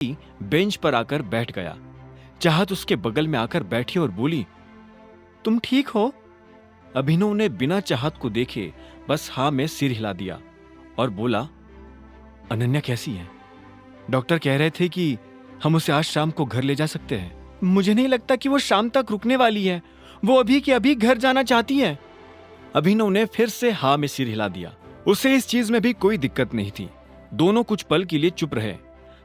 Bench पर आकर बैठ गया। चाहत उसके बगल में आकर बैठी और बोली, तुम ठीक हो? अभिनव ने बिना चाहत को देखे बस हाँ में सिर हिला दिया और बोला, अनन्या कैसी है? डॉक्टर कह रहे थे कि हम उसे आज शाम को घर ले जा सकते हैं। मुझे नहीं लगता कि वो शाम तक रुकने वाली है। वो अभी के अभी घर जाना चाहती है। अभिनव ने फिर से हाँ में सिर हिला दिया। उसे इस चीज में भी कोई दिक्कत नहीं थी। दोनों कुछ पल के लिए चुप रहे।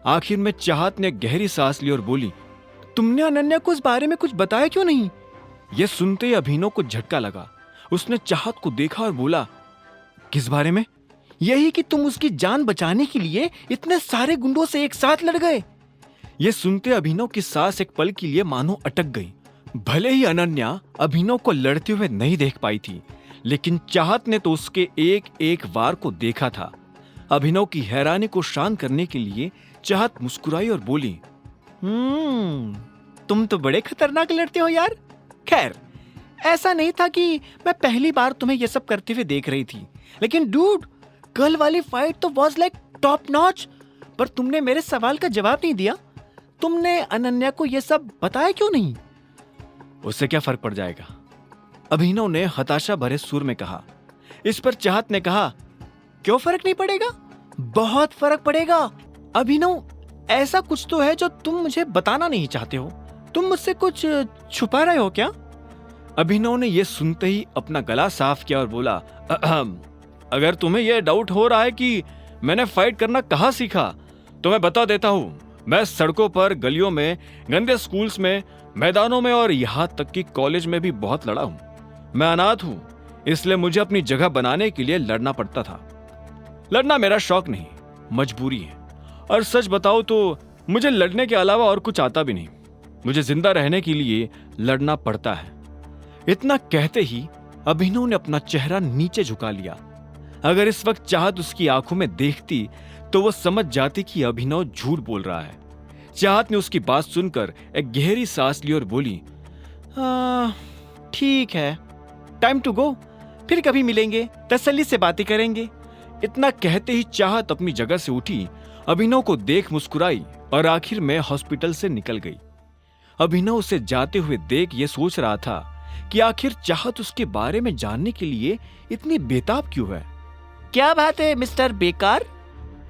आखिर में चाहत ने गहरी सांस ली और बोली, तुमने अनन्या को इस बारे में कुछ बताया क्यों नहीं? यह सुनते ही अभिनव को झटका लगा। उसने चाहत को देखा और बोला, किस बारे में? यही कि तुम उसकी जान बचाने के लिए इतने सारे गुंडों से एक साथ लड़ गए। यह सुनते अभिनव की सांस एक पल के लिए मानो अटक गई। भले ही अनन्या अभिनव को लड़ते हुए नहीं देख पाई थी, लेकिन चाहत ने तो उसके एक एक वार को देखा था। अभिनव की हैरानी को शांत करने के लिए चाहत मुस्कुराई और बोली, तुम तो बड़े खतरनाक लड़ते हो यार। खैर, ऐसा नहीं था कि मैं पहली बार तुम्हें यह सब करते हुए देख रही थी, लेकिन डूड, कल वाली फाइट तो वाज लाइक टॉप नॉच। पर तुमने मेरे सवाल का जवाब नहीं दिया। तुमने अनन्या को यह सब बताया क्यों नहीं? उससे क्या फर्क पड़ जाएगा? अभिनव ने हताशा भरे सुर में कहा। इस पर चाहत ने कहा, क्यों फर्क नहीं पड़ेगा? बहुत फर्क पड़ेगा। अभिनव, ऐसा कुछ तो है जो तुम मुझे बताना नहीं चाहते हो। तुम मुझसे कुछ छुपा रहे हो क्या? अभिनव ने यह सुनते ही अपना गला साफ किया और बोला, अगर तुम्हें यह डाउट हो रहा है कि मैंने फाइट करना कहाँ सीखा, तो मैं बता देता हूं। मैं सड़कों पर, गलियों में, गंदे स्कूल्स में, मैदानों में और यहां तक कि कॉलेज में भी बहुत लड़ा हूं। मैं अनाथ हूं, इसलिए मुझे अपनी जगह बनाने के लिए लड़ना पड़ता था। लड़ना मेरा शौक नहीं, मजबूरी है। और सच बताओ तो मुझे लड़ने के अलावा और कुछ आता भी नहीं। मुझे जिंदा रहने के लिए लड़ना पड़ता है। इतना कहते ही अभिनव ने अपना चेहरा नीचे झुका लिया। अगर इस वक्त चाहत उसकी आंखों में देखती तो वो समझ जाती कि अभिनव झूठ बोल रहा है। चाहत ने उसकी बात सुनकर एक गहरी सांस ली और बोली, ठीक है, टाइम टू गो। फिर कभी मिलेंगे, तसल्ली से बातें करेंगे। इतना कहते ही चाहत अपनी जगह से उठी, अभिनव को देख मुस्कुराई और आखिर में हॉस्पिटल से निकल गई। अभिनव उसे जाते हुए देख ये सोच रहा था कि आखिर चाहत उसके बारे में जानने के लिए इतनी बेताब क्यों है। क्या बात है मिस्टर बेकार,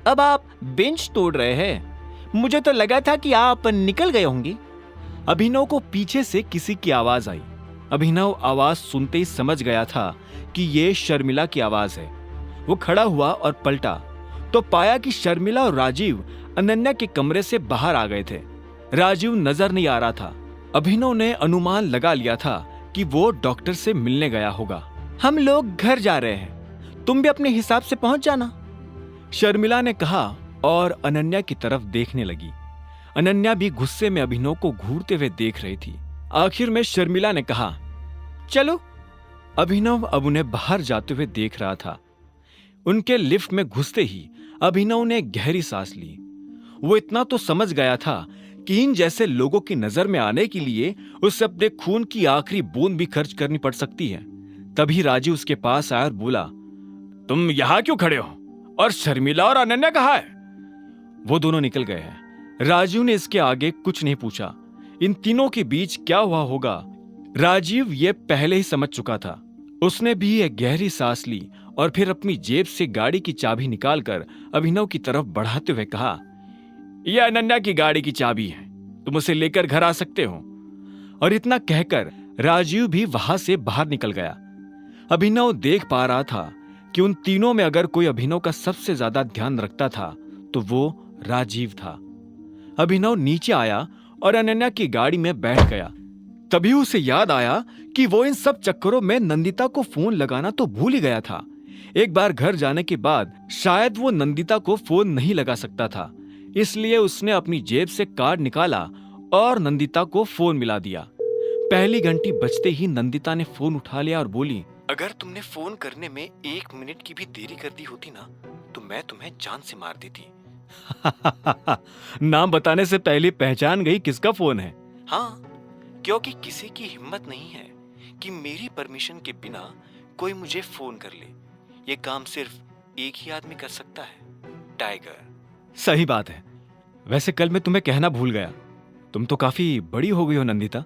अब आप बेंच तोड़ रहे हैं? मुझे तो लगा था कि आप निकल गए होंगे। अभिनव को पीछे से किसी की आवाज आई। अभिनव आवाज सुनते ही समझ गया था कि ये शर्मिला की आवाज है। वो खड़ा हुआ और पलटा तो पाया कि शर्मिला और राजीव अनन्या के कमरे से बाहर आ गए थे। राजीव नजर नहीं आ रहा था। अभिनव ने अनुमान लगा लिया था कि वो डॉक्टर से मिलने गया होगा। हम लोग घर जा रहे हैं, तुम भी अपने हिसाब से पहुंच जाना, शर्मिला ने कहा और अनन्या की तरफ देखने लगी। अनन्या भी गुस्से में अभिनव को घूरते हुए देख रही थी। आखिर में शर्मिला ने कहा, चलो। अभिनव अब उन्हें बाहर जाते हुए देख रहा था। उनके लिफ्ट में घुसते ही अभिनव ने गहरी सांस ली। वो इतना तो समझ गया था कि इन जैसे लोगों की नजर में आने के लिए उसे अपने खून की आखिरी बूंद भी खर्च करनी पड़ सकती है। तभी राजीव उसके पास आया और बोला, तुम यहां क्यों खड़े हो? और शर्मिला और अनन्या कहाँ है? वो दोनों निकल गए हैं। राजीव ने इसके आगे कुछ नहीं पूछा। इन तीनों के बीच क्या हुआ होगा, राजीव ये पहले ही समझ चुका था। उसने भी एक गहरी सांस ली और फिर अपनी जेब से गाड़ी की चाबी निकालकर अभिनव की तरफ बढ़ाते हुए कहा, यह अनन्या की गाड़ी की चाबी है, तुम उसे लेकर घर आ सकते हो। और इतना कहकर राजीव भी वहां से बाहर निकल गया। अभिनव देख पा रहा था कि उन तीनों में अगर कोई अभिनव का सबसे ज्यादा ध्यान रखता था तो वो राजीव था। अभिनव नीचे आया और अनन्या की गाड़ी में बैठ गया। तभी उसे याद आया कि वो इन सब चक्करों में नंदिता को फोन लगाना तो भूल ही गया था। एक बार घर जाने के बाद शायद वो नंदिता को फोन नहीं लगा सकता था, इसलिए उसने अपनी जेब से कार्ड निकाला और नंदिता को फोन मिला दिया। पहली घंटी बजते ही नंदिता ने फोन उठा लिया और बोली, अगर तुमने फोन करने में 1 मिनट की भी देरी कर दी होती ना तो मैं तुम्हें जान से मार देती। नाम बताने से पहले पहचान गई किसका फोन है? हाँ, क्योंकि किसी की हिम्मत नहीं है कि मेरी परमिशन के बिना कोई मुझे फोन कर ले। ये काम सिर्फ एक ही आदमी कर सकता है, टाइगर। सही बात है, वैसे कल मैं तुम्हें कहना भूल गया, तुम तो काफी बड़ी हो गई हो नंदिता।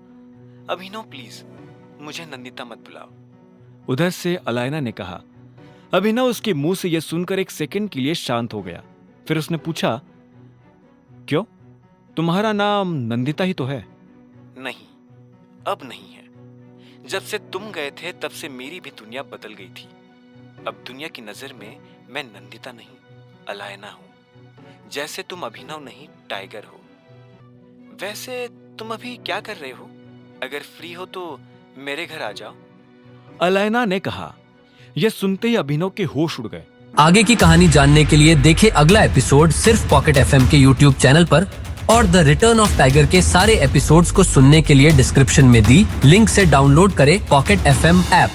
अभिनव प्लीज मुझे नंदिता मत बुलाओ, उधर से अलायना ने कहा। अभिनव उसके मुंह से यह सुनकर एक सेकंड के लिए शांत हो गया। फिर उसने पूछा, क्यों, तुम्हारा नाम नंदिता ही तो है। नहीं, अब नहीं है। जब से तुम गए थे तब से मेरी भी दुनिया बदल गई थी। अब दुनिया की नजर में मैं नंदिता नहीं, अलायना हूं। जैसे तुम अभिनव नहीं, टाइगर हो। वैसे तुम अभी क्या कर रहे हो? अगर फ्री हो तो मेरे घर आ जाओ, अलायना ने कहा। यह सुनते ही अभिनव के होश उड़ गए। आगे की कहानी जानने के लिए देखें अगला एपिसोड सिर्फ पॉकेट एफएम के यूट्यूब चैनल पर, और द रिटर्न ऑफ टाइगर के सारे एपिसोड्स को सुनने के लिए डिस्क्रिप्शन में दी लिंक से डाउनलोड करें पॉकेट एफएम ऐप।